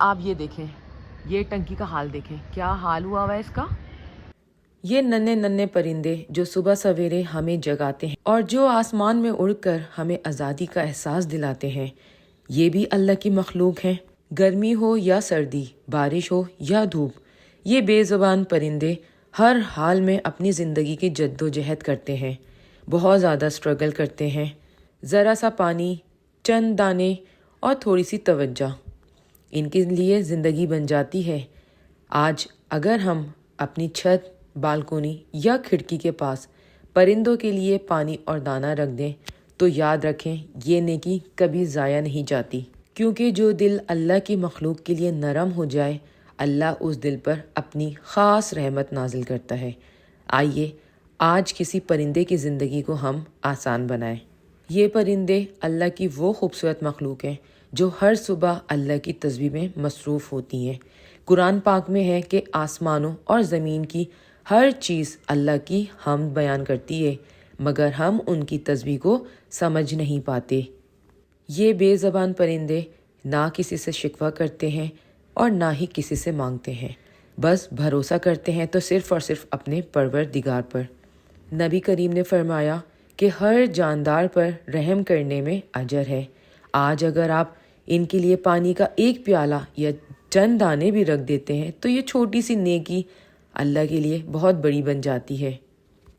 आप ये देखें, ये टंकी का हाल देखें, क्या हाल हुआ हुआ है इसका। ये नन्हे नन्हे परिंदे जो सुबह सवेरे हमें जगाते हैं और जो आसमान में उड़कर हमें आज़ादी का एहसास दिलाते हैं, ये भी अल्लाह की मखलूक हैं। गर्मी हो या सर्दी, बारिश हो या धूप, ये बेज़ुबान परिंदे हर हाल में अपनी ज़िंदगी की जद्दोजहद करते हैं, बहुत ज़्यादा स्ट्रगल करते हैं। ज़रा सा पानी, चंद दाने और थोड़ी सी तवज्जो, इनके लिए ज़िंदगी बन जाती है। आज अगर हम अपनी छत, बालकोनी या खिड़की के पास परिंदों के लिए पानी और दाना रख दें तो याद रखें, ये नेकी कभी ज़ाया नहीं जाती, क्योंकि जो दिल अल्लाह की मखलूक के लिए नरम हो जाए, अल्लाह उस दिल पर अपनी ख़ास रहमत नाजिल करता है। आइए आज किसी परिंदे की ज़िंदगी को हम आसान बनाएं। ये परिंदे अल्लाह की वो खूबसूरत मखलूक हैं जो हर सुबह अल्लाह की तस्बीह में मसरूफ़ होती हैं। कुरान पाक में है कि आसमानों और ज़मीन की हर चीज़ अल्लाह की हम्द बयान करती है, मगर हम उनकी तस्बीह को समझ नहीं पाते। ये बेज़बान परिंदे ना किसी से शिकवा करते हैं और ना ही किसी से मांगते हैं, बस भरोसा करते हैं तो सिर्फ़ और सिर्फ अपने परवरदिगार पर। नबी करीम ने फरमाया कि हर जानदार पर रहम करने में अजर है। आज अगर आप इनके लिए पानी का एक प्याला या चंद दाने भी रख देते हैं तो ये छोटी सी नेकी अल्लाह के लिए बहुत बड़ी बन जाती है।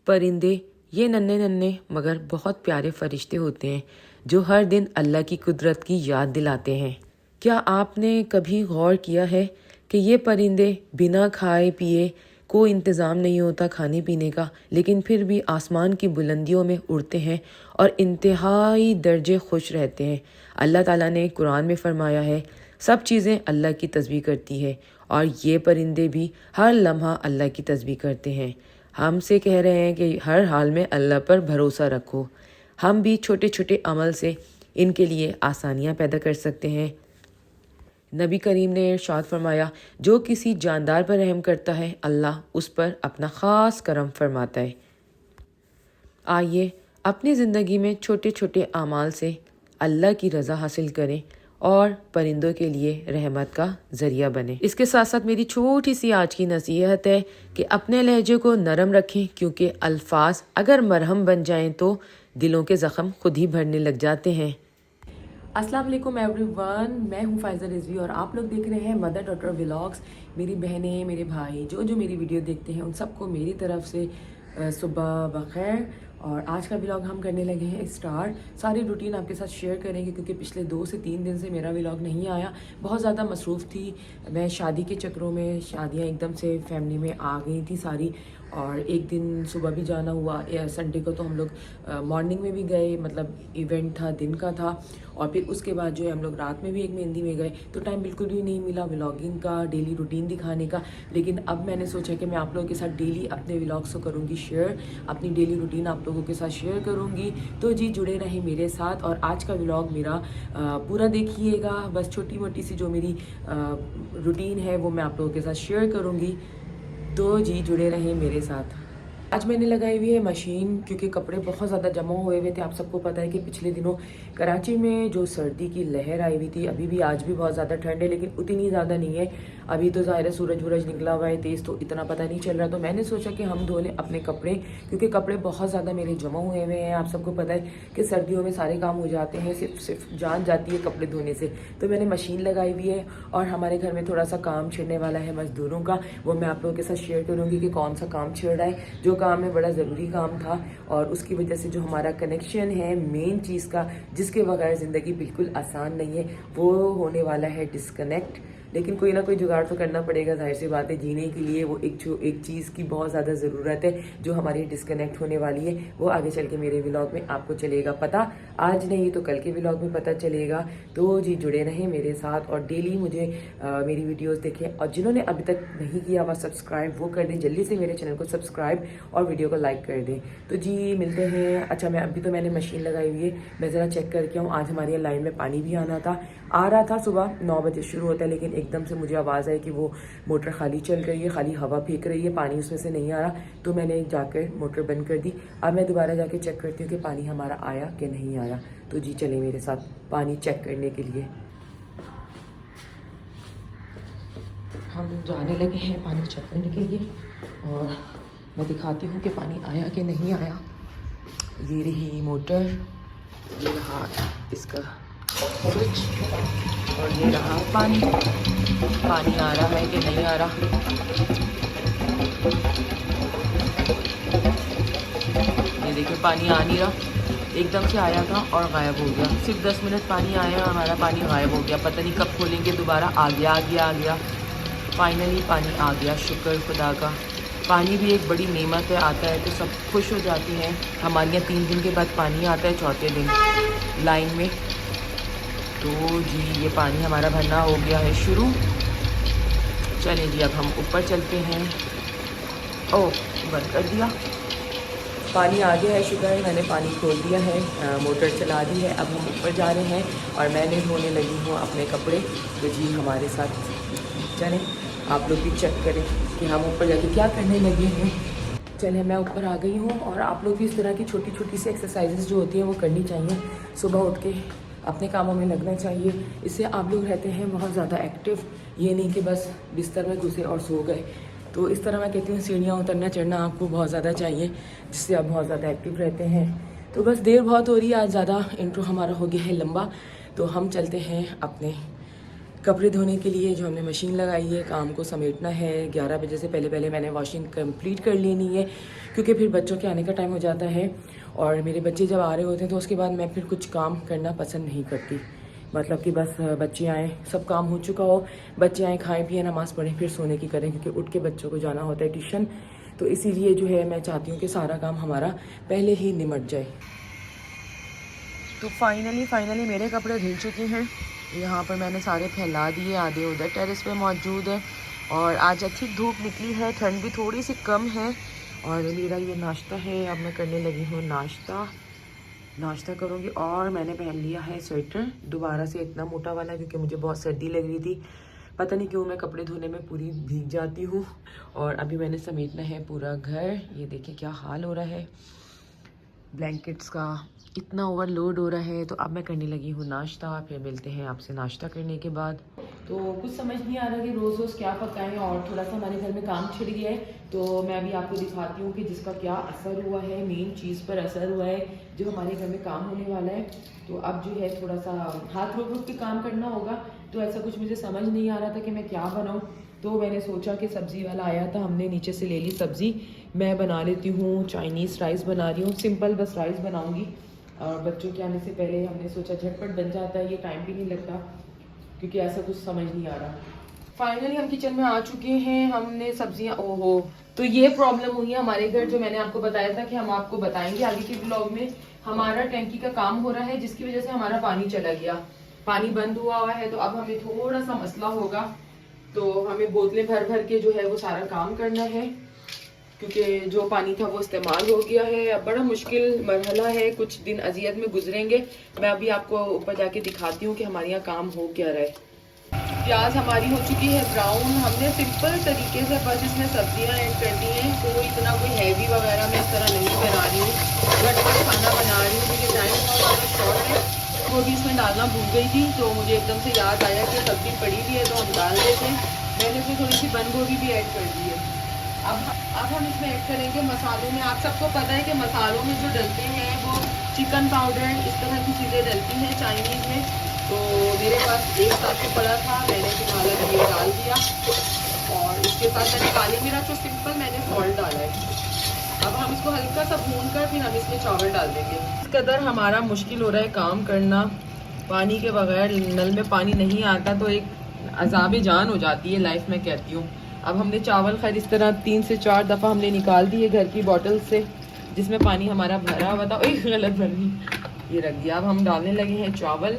परिंदे ये नन्हे नन्हे मगर बहुत प्यारे फरिश्ते होते हैं जो हर दिन अल्लाह की कुदरत की याद दिलाते हैं। क्या आपने कभी गौर किया है कि ये परिंदे बिना खाए पिए, कोई इंतज़ाम नहीं होता खाने पीने का, लेकिन फिर भी आसमान की बुलंदियों में उड़ते हैं और इंतहाई दर्जे खुश रहते हैं। अल्लाह ताला ने कुरान में फरमाया है, सब चीज़ें अल्लाह की तस्बीह करती है और ये परिंदे भी हर लम्हा अल्लाह की तस्बीह करते हैं। हमसे कह रहे हैं कि हर हाल में अल्लाह पर भरोसा रखो। हम भी छोटे छोटे अमल से इनके लिए आसानियाँ पैदा कर सकते हैं। नबी करीम ने इरशाद फरमाया, जो किसी जानदार पर रहम करता है, अल्लाह उस पर अपना ख़ास करम फरमाता है। आइए अपनी ज़िंदगी में छोटे छोटे अमाल से अल्लाह की रज़ा हासिल करें और परिंदों के लिए रहमत का ज़रिया बने। इसके साथ साथ मेरी छोटी सी आज की नसीहत है कि अपने लहजे को नरम रखें, क्योंकि अल्फाज अगर मरहम बन जाएं तो दिलों के ज़ख्म खुद ही भरने लग जाते हैं। अस्सलाम वालेकुम एवरीवन, मैं हूँ फ़ाइज़ा रिजवी और आप लोग देख रहे हैं मदर डॉटर व्लॉग्स। मेरी बहनें, मेरे भाई जो मेरी वीडियो देखते हैं, उन सबको मेरी तरफ से सुबह बखैर। और आज का व्लॉग हम करने लगे हैं स्टार्ट। सारी रूटीन आपके साथ शेयर करेंगे, क्योंकि पिछले 2 से 3 दिन से मेरा व्लॉग नहीं आया। बहुत ज़्यादा मसरूफ़ थी मैं शादी के चक्रों में। शादियाँ एकदम से फैमिली में आ गई थी सारी, और एक दिन सुबह भी जाना हुआ। संडे को तो हम लोग मॉर्निंग में भी गए, मतलब इवेंट था, दिन का था। और फिर उसके बाद जो है हम लोग रात में भी एक मेहंदी में गए, तो टाइम बिल्कुल भी नहीं मिला व्लॉगिंग का, डेली रूटीन दिखाने का। लेकिन अब मैंने सोचा कि मैं आप लोगों के साथ डेली अपने व्लॉग्स को करूँगी शेयर, अपनी डेली रूटीन आप लोगों के साथ शेयर करूँगी। तो जी जुड़े रहें मेरे साथ और आज का व्लॉग मेरा पूरा देखिएगा। बस छोटी मोटी सी जो मेरी रूटीन है वो मैं आप लोगों के साथ शेयर करूँगी, तो जी जुड़े रहें मेरे साथ। आज मैंने लगाई हुई है मशीन, क्योंकि कपड़े बहुत ज़्यादा जमा हुए हुए थे। आप सबको पता है कि पिछले दिनों कराची में जो सर्दी की लहर आई हुई थी, अभी भी आज भी बहुत ज़्यादा ठंड है, लेकिन उतनी ज़्यादा नहीं है। अभी तो ज़ाहिर है सूरज वूरज निकला हुआ है तेज़, तो इतना पता नहीं चल रहा। तो मैंने सोचा कि हम धो लें अपने कपड़े, क्योंकि कपड़े बहुत ज़्यादा मेरे जमा हुए हुए हैं। आप सबको पता है कि सर्दियों में सारे काम हो जाते हैं, सिर्फ जान जाती है कपड़े धोने से। तो मैंने मशीन लगाई हुई है और हमारे घर में थोड़ा सा काम छिड़ने वाला है मज़दूरों का, वो मैं आप लोगों के साथ शेयर करूँगी कि कौन सा काम छिड़ रहा है। जो काम है बड़ा ज़रूरी काम था, और उसकी वजह से जो हमारा कनेक्शन है मेन चीज़ का, जिसके बगैर ज़िंदगी बिल्कुल आसान नहीं है, वो होने वाला है डिस्कनेक्ट। लेकिन कोई ना कोई जुगाड़ तो करना पड़ेगा, जाहिर सी बात है। जीने के लिए वो एक चीज़ की बहुत ज़्यादा ज़रूरत है जो हमारी डिस्कनेक्ट होने वाली है। वो आगे चल के मेरे व्लॉग में आपको चलेगा पता, आज नहीं तो कल के व्लॉग में पता चलेगा। तो जी जुड़े रहें मेरे साथ और डेली मुझे मेरी वीडियोस देखें। और जिन्होंने अभी तक नहीं किया हुआ सब्सक्राइब, वो कर दें जल्दी से मेरे चैनल को सब्सक्राइब और वीडियो को लाइक कर दें। तो जी मिलते हैं। अच्छा, अभी तो मैंने मशीन लगाई हुई है, मैं ज़रा चेक करके आऊँ। आज हमारे यहाँ लाइन में पानी भी आ रहा था। सुबह 9 बजे शुरू होता है, लेकिन एकदम से मुझे आवाज़ आई कि वो मोटर खाली चल रही है, खाली हवा फेंक रही है, पानी उसमें से नहीं आ रहा। तो मैंने जाकर मोटर बंद कर दी। अब मैं दोबारा जाके चेक करती हूँ कि पानी हमारा आया कि नहीं आया। तो जी चले मेरे साथ पानी चेक करने के लिए। हम जाने लगे हैं पानी चेक करने के लिए और मैं दिखाती हूँ कि पानी आया कि नहीं आया। ये रही मोटर, ये रहा इसका स्विच और ये रहा पानी। पानी आ रहा है कि नहीं आ रहा। ये देखिए पानी आ नहीं रहा, एकदम से आया था और गायब हो गया। सिर्फ 10 मिनट पानी आया और हमारा पानी गायब हो गया। पता नहीं कब खोलेंगे दोबारा। आ गया। फाइनली पानी आ गया, शुक्र खुदा का। पानी भी एक बड़ी नेमत है, आता है तो सब खुश हो जाते हैं। हमारे यहाँ 3 दिन के बाद पानी आता है, चौथे दिन लाइन में। तो जी ये पानी हमारा भरना हो गया है शुरू। चलें जी अब हम ऊपर चलते हैं। ओह बंद कर दिया। पानी आ गया है, शुक्र है मैंने पानी खोल दिया है, मोटर चला दी है। अब हम ऊपर जा रहे हैं और मैंने धोने लगी हूँ अपने कपड़े। तो जी हमारे साथ चलें, आप लोग भी चेक करें कि हम ऊपर जाके क्या करने लगे हैं। चलें मैं ऊपर आ गई हूँ और आप लोग भी इस तरह की छोटी छोटी सी एक्सरसाइजेज जो होती हैं वो करनी चाहिए। सुबह उठ के अपने कामों में लगना चाहिए, इससे आप लोग रहते हैं बहुत ज़्यादा एक्टिव। ये नहीं कि बस बिस्तर में घुसे और सो गए। तो इस तरह मैं कहती हूँ सीढ़ियाँ उतरना चढ़ना आपको बहुत ज़्यादा चाहिए, जिससे आप बहुत ज़्यादा एक्टिव रहते हैं। तो बस देर बहुत हो रही है, आज ज़्यादा इंट्रो हमारा हो गया है लंबा। तो हम चलते हैं अपने कपड़े धोने के लिए, जो हमने मशीन लगाई है। काम को समेटना है, 11 बजे से पहले मैंने वॉशिंग कंप्लीट कर लेनी है, क्योंकि फिर बच्चों के आने का टाइम हो जाता है। और मेरे बच्चे जब आ रहे होते हैं तो उसके बाद मैं फिर कुछ काम करना पसंद नहीं करती। मतलब कि बस बच्चे आएँ, सब काम हो चुका हो, बच्चे आएँ, खाएं पिए, नमाज़ पढ़ें, फिर सोने की करें, क्योंकि उठ के बच्चों को जाना होता है ट्यूशन। तो इसीलिए जो है मैं चाहती हूँ कि सारा काम हमारा पहले ही निमट जाए। तो फाइनली मेरे कपड़े धुल चुके हैं। यहाँ पर मैंने सारे फैला दिए, आधे उधर टेरेस पे मौजूद है। और आज अच्छी धूप निकली है, ठंड भी थोड़ी सी कम है। और मेरा ये नाश्ता है, अब मैं करने लगी हूँ नाश्ता करूँगी। और मैंने पहन लिया है स्वेटर दोबारा से, इतना मोटा वाला, क्योंकि मुझे बहुत सर्दी लग रही थी। पता नहीं क्यों मैं कपड़े धोने में पूरी भीग जाती हूँ। और अभी मैंने समेटना है पूरा घर। ये देखिए क्या हाल हो रहा है, ब्लैंकेट्स का इतना ओवरलोड हो रहा है। तो अब मैं करने लगी हूँ नाश्ता, फिर मिलते हैं आपसे नाश्ता करने के बाद। तो कुछ समझ नहीं आ रहा कि रोज़ क्या पकाएं, और थोड़ा सा हमारे घर में काम छिड़ गया है। तो मैं अभी आपको दिखाती हूँ कि जिसका क्या असर हुआ है, मेन चीज़ पर असर हुआ है जो हमारे घर में काम होने वाला है। तो अब जो है थोड़ा सा हाथ रोक के काम करना होगा। तो ऐसा कुछ मुझे समझ नहीं आ रहा था कि मैं क्या बनाऊँ। तो मैंने सोचा कि सब्ज़ी वाला आया था, हमने नीचे से ले ली सब्ज़ी। मैं बना लेती हूँ चाइनीज़ राइस, बना रही हूँ सिंपल, बस राइस बनाऊँगी। और बच्चों के आने से पहले हमने सोचा झटपट बन जाता है, ये टाइम भी नहीं लगता, क्योंकि ऐसा कुछ समझ नहीं आ रहा। फाइनली हम किचन में आ चुके हैं, हमने सब्जियां, ओहो तो ये प्रॉब्लम हुई है हमारे घर, जो मैंने आपको बताया था कि हम आपको बताएंगे आगे के ब्लॉग में। हमारा टैंकी का काम हो रहा है, जिसकी वजह से हमारा पानी चला गया, पानी बंद हुआ है। तो अब हमें थोड़ा सा मसला होगा, तो हमें बोतलें भर भर के जो है वो सारा काम करना है, क्योंकि जो पानी था वो इस्तेमाल हो गया है। अब बड़ा मुश्किल मरहला है, कुछ दिन अजियत में गुजरेंगे। मैं अभी आपको ऊपर जाके दिखाती हूँ कि हमारे यहाँ काम हो क्या रहा है। प्याज हमारी हो चुकी है ब्राउन। हमने सिंपल तरीके से बस इसमें सब्जियां ऐड कर दी हैं, तो इतना कोई हैवी वगैरह मैं इस तरह नहीं बना रही हूँ, झटपट खाना बना रही हूँ, क्योंकि टाइम बहुत ज़्यादा शॉर्ट है। वो भी इसमें डालना भूल गई थी, तो मुझे एकदम से याद आया कि सब्ज़ी पड़ी भी है तो हम डाल देते हैं। मैंने इसमें थोड़ी सी बंद गोभी भी ऐड कर दी है। अब हम इसमें ऐड करेंगे मसालों में। आप सबको पता है कि मसालों में जो डलते हैं वो चिकन पाउडर, इस तरह की चीज़ें डलती हैं चाइनीज़ में। तो मेरे पास एक साथ तो पड़ा था, मैंने फिलहाल ये डाल दिया। और इसके साथ मैंने काली मिर्च और सिंपल मैंने सॉल्ट डाला है। अब हम इसको हल्का सा भून कर फिर हम इसमें चावल डाल देंगे। इस कदर हमारा मुश्किल हो रहा है काम करना, पानी के बगैर नल में पानी नहीं आता तो एक अजाब जान हो जाती है लाइफ में, कहती हूँ। अब हमने चावल खैर इस तरह 3 से 4 दफ़ा हमने निकाल दिए घर की बॉटल से, जिसमें पानी हमारा भरा हुआ था। गलत भर गई, ये रख दिया। अब हम डालने लगे हैं चावल,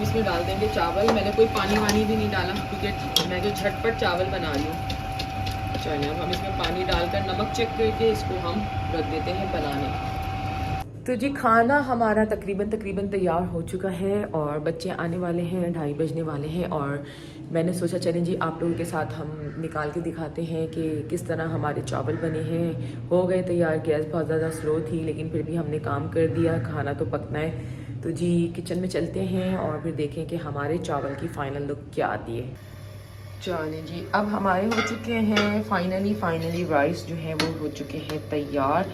इसमें डाल देंगे चावल। मैंने कोई पानी वानी भी नहीं डाला, क्योंकि मैं जो झटपट चावल बना रही हूँ। चलिए अब हम इसमें पानी डालकर नमक चेक करके इसको हम रख देते हैं बनाने। तो जी खाना हमारा तकरीबन तैयार हो चुका है, और बच्चे आने वाले हैं, 2:30 बजने वाले हैं। और मैंने सोचा चलें जी आप लोगों के साथ हम निकाल के दिखाते हैं कि किस तरह हमारे चावल बने हैं। हो गए तैयार, गैस बहुत ज़्यादा स्लो थी, लेकिन फिर भी हमने काम कर दिया, खाना तो पकना है। तो जी किचन में चलते हैं और फिर देखें कि हमारे चावल की फ़ाइनल लुक क्या आती है। चलें जी, अब हमारे हो चुके हैं फाइनली राइस जो है वो हो चुके हैं तैयार।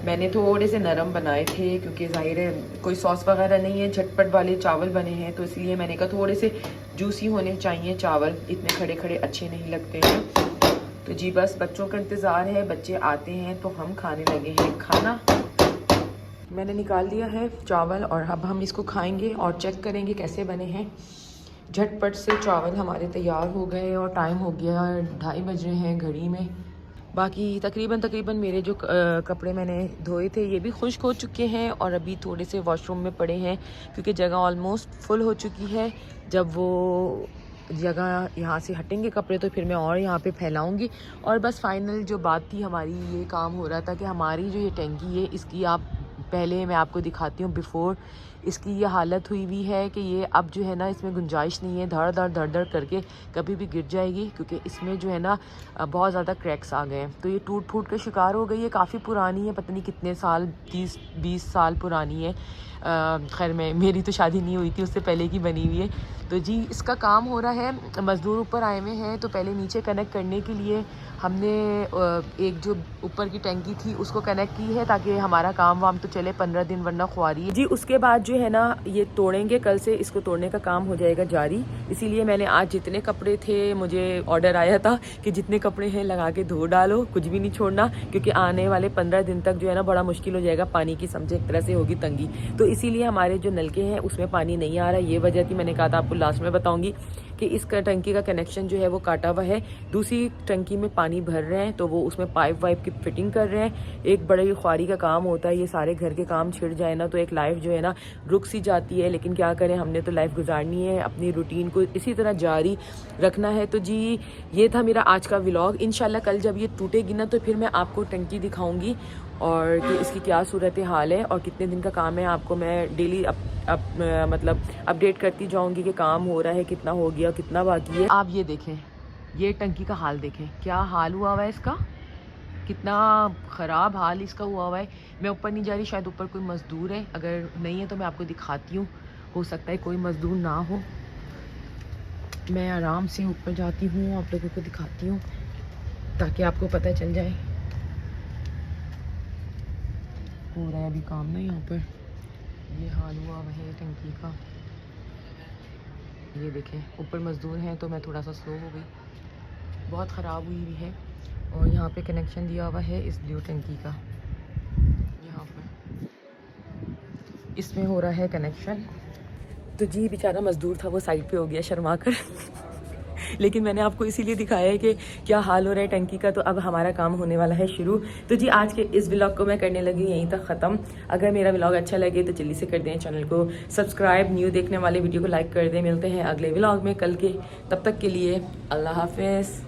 मैंने थोड़े से नरम बनाए थे क्योंकि ज़ाहिर है कोई सॉस वगैरह नहीं है, झटपट वाले चावल बने हैं, तो इसलिए मैंने कहा थोड़े से जूसी होने चाहिए चावल, इतने खड़े खड़े अच्छे नहीं लगते हैं। तो जी बस बच्चों का इंतज़ार है, बच्चे आते हैं तो हम खाने लगे हैं खाना। मैंने निकाल दिया है चावल और अब हम इसको खाएंगे और चेक करेंगे कैसे बने हैं। झटपट से चावल हमारे तैयार हो गए और टाइम हो गया 2:30 बज रहे हैं घड़ी में। बाकी तकरीबन मेरे जो कपड़े मैंने धोए थे ये भी खुश्क हो चुके हैं और अभी थोड़े से वॉशरूम में पड़े हैं क्योंकि जगह ऑलमोस्ट फुल हो चुकी है। जब वो जगह यहाँ से हटेंगे कपड़े तो फिर मैं और यहाँ पे फैलाऊंगी। और बस फाइनल जो बात थी हमारी, ये काम हो रहा था कि हमारी जो ये टैंकी है इसकी आप पहले मैं आपको दिखाती हूँ बिफ़ोर। इसकी ये हालत हुई हुई है कि ये अब जो है ना इसमें गुंजाइश नहीं है, धड़ धड़ करके कभी भी गिर जाएगी क्योंकि इसमें जो है ना बहुत ज़्यादा क्रैक्स आ गए हैं। तो ये टूट फूट का शिकार हो गई है, काफ़ी पुरानी है, पता नहीं कितने साल 30-20 साल पुरानी है। खैर मेरी तो शादी नहीं हुई थी, उससे पहले की बनी हुई है। तो जी इसका काम हो रहा है, मज़दूर ऊपर आए हुए हैं। तो पहले नीचे कनेक्ट करने के लिए हमने एक जो ऊपर की टैंकी थी उसको कनेक्ट की है ताकि हमारा काम वाम तो चले 15 दिन, वरना ख्वारी है जी। उसके बाद जो है ना ये तोड़ेंगे, कल से इसको तोड़ने का काम हो जाएगा जारी। इसीलिए मैंने आज जितने कपड़े थे, मुझे ऑर्डर आया था कि जितने कपड़े हैं लगा के धो डालो, कुछ भी नहीं छोड़ना, क्योंकि आने वाले 15 दिन तक जो है ना बड़ा मुश्किल हो जाएगा, पानी की समझे एक तरह से होगी तंगी। तो इसीलिए हमारे जो नलके हैं उसमें पानी नहीं आ रहा। ये वजह थी, मैंने कहा था आपको लास्ट में बताऊंगी कि इस टंकी का कनेक्शन जो है वो काटा हुआ है। दूसरी टंकी में पानी भर रहे हैं तो वो उसमें पाइप वाइप की फिटिंग कर रहे हैं। एक बड़ी ख्वारी का काम होता है, ये सारे घर के काम छिड़ जाए ना तो एक लाइफ जो है ना रुक सी जाती है, लेकिन क्या करें, हमने तो लाइफ गुजारनी है, अपनी रूटीन को इसी तरह जारी रखना है। तो जी ये था मेरा आज का व्लॉग। इंशाल्लाह कल जब ये टूटेगी ना तो फिर मैं आपको टंकी दिखाऊंगी और कि इसकी क्या सूरत हाल है और कितने दिन का काम है। आपको मैं डेली मतलब अपडेट करती जाऊंगी कि काम हो रहा है, कितना हो गया, कितना बाकी है। आप ये देखें, ये टंकी का हाल देखें, क्या हाल हुआ हुआ है इसका, कितना ख़राब हाल इसका हुआ हुआ है। मैं ऊपर नहीं जा रही, शायद ऊपर कोई मज़दूर है, अगर नहीं है तो मैं आपको दिखाती हूँ, हो सकता है कोई मज़दूर ना हो। मैं आराम से ऊपर जाती हूँ, आप लोगों को दिखाती हूँ ताकि आपको पता चल जाए। हो रहा है अभी काम ना यहाँ पर, ये हाल हुआ हुआ है टंकी का। ये देखें ऊपर मज़दूर हैं तो मैं थोड़ा सा स्लो हो गई, बहुत ख़राब हुई हुई है। और यहाँ पे कनेक्शन दिया हुआ है इस ब्लू टंकी का, यहाँ पर इसमें हो रहा है कनेक्शन। तो जी बेचारा मज़दूर था वो साइड पे हो गया शर्मा कर लेकिन मैंने आपको इसीलिए दिखाया है कि क्या हाल हो रहा है टंकी का। तो अब हमारा काम होने वाला है शुरू। तो जी आज के इस व्लॉग को मैं करने लगी यहीं तक ख़त्म। अगर मेरा व्लॉग अच्छा लगे तो जल्दी से कर दें चैनल को सब्सक्राइब, न्यू देखने वाले वीडियो को लाइक कर दें। मिलते हैं अगले व्लॉग में कल के, तब तक के लिए अल्लाह हाफिज़।